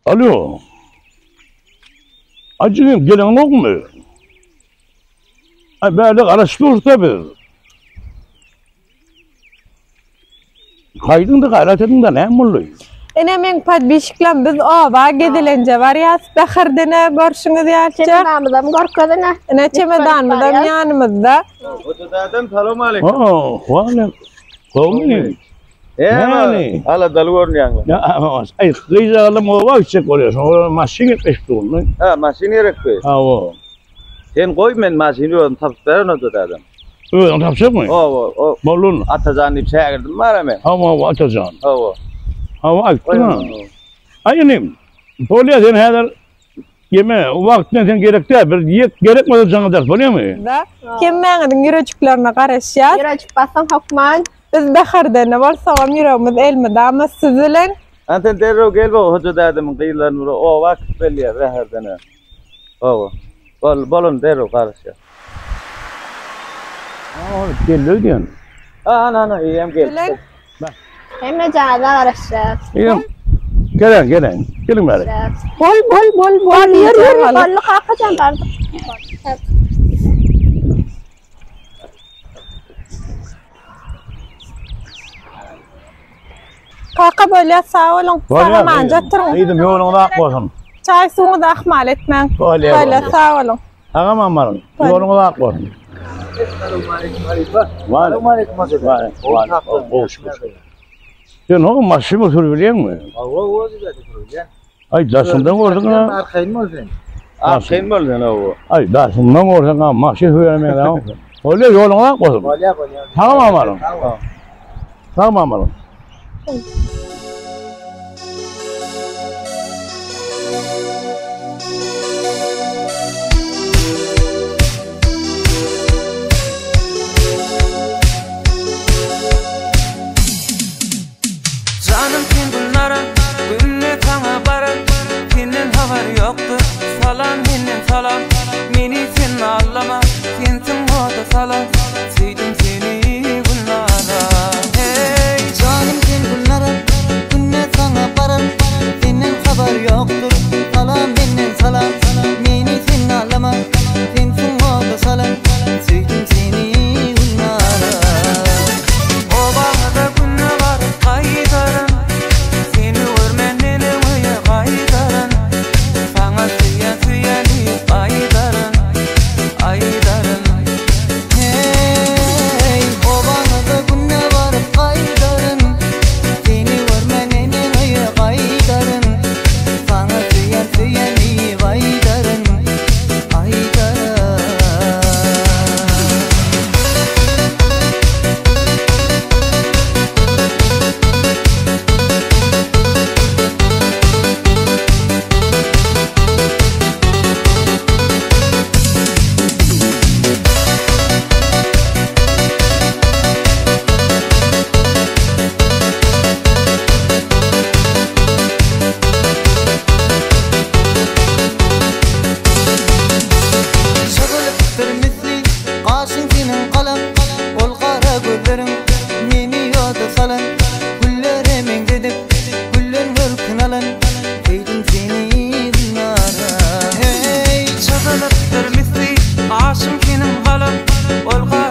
Alo. Acıgım gelen yok mu? Ay böyle araştırıyoruz tabii. Kaydın da gayret edin de ne oluyor? Enemin padbişiklen biz ova gedilince var ya Bahardene borçunu diyalçak. Çemedanımızdan korkadına. Ne çemedanımızdan yanımızda. Hocam selam aleyküm. Vale. Komini. Yani. Hala dalgor niyang. Ya ay kıyıca alam o var çek oluyorsun. O maşin etmişti onu. Ha maşini rekti. Ha o. Sen koy men maşini on taptırın o adam. Öyle tapacak mı? O. Bolun. Atacan ip çağırdım var mı? Ama atacağım. O. Hava aktı. Ayınım. Polya sen her yeme o vaktine sen gerekti. Bir yiyek gerekmedi canı ders biliyor musun? Da kim meňiň ýüreçiklerine garaşýar. Ýüreçik basan hokman. Biz Bahardene bolsaňam ýüregimiz elmede ama sizilen Anten derro gel bu hoca adamın kıyılarını o vakit belli reherden. O. Bolun derro karşı. Geliyor diyorsun. Ana iyiyim gel. sizilen Hem canada araştıracağız. İyiyim. Gelin. Gelin bari. Bol yürü. Bollu kalkacaksın artık. kaka böyle sağ olun. Sağ manca turun. İyiydim yolunu da akmasın. Çay suyu da ahmal etmen. Böyle Böyle sağ olun. Ağam amarın. Yolunu da akmasın. Var. Var. Boş. Sen o maşımı sürüyor mu? Ay daşından gördün ha. Arkayın mı sen? Arkayın mı sen o? Ay daşından gördün ha. Maşı sürüyor mu? Öyle yolunu da akmasın. Tamam amarın. Tamam amarın. Canım gündüllere günne tana baran Senin haber yoktur salam benim salam Meni sen allama sensin oda salam Sevdim seni günlara Hey canım gündüllere günne tana baran Senin haber yoktur salam benim salam Meni sen allama sensin oda salam Sevdim seni günlara O bağda günne var kaydarın Seni görmenden öye kaydarın Sana süyen aydarın Hey o bağda günne var kaydarın Seni görmenden öye kaydarın Sana süyen aydarın Şagılıptır misli Qaşın senin qalam Ol qara gözlerin Meni yoda salan Güllerimin dedip Güllün mülkün alan Eydin seni dinara Hey şagılıptır misli Qaşın senin qalam Ol qara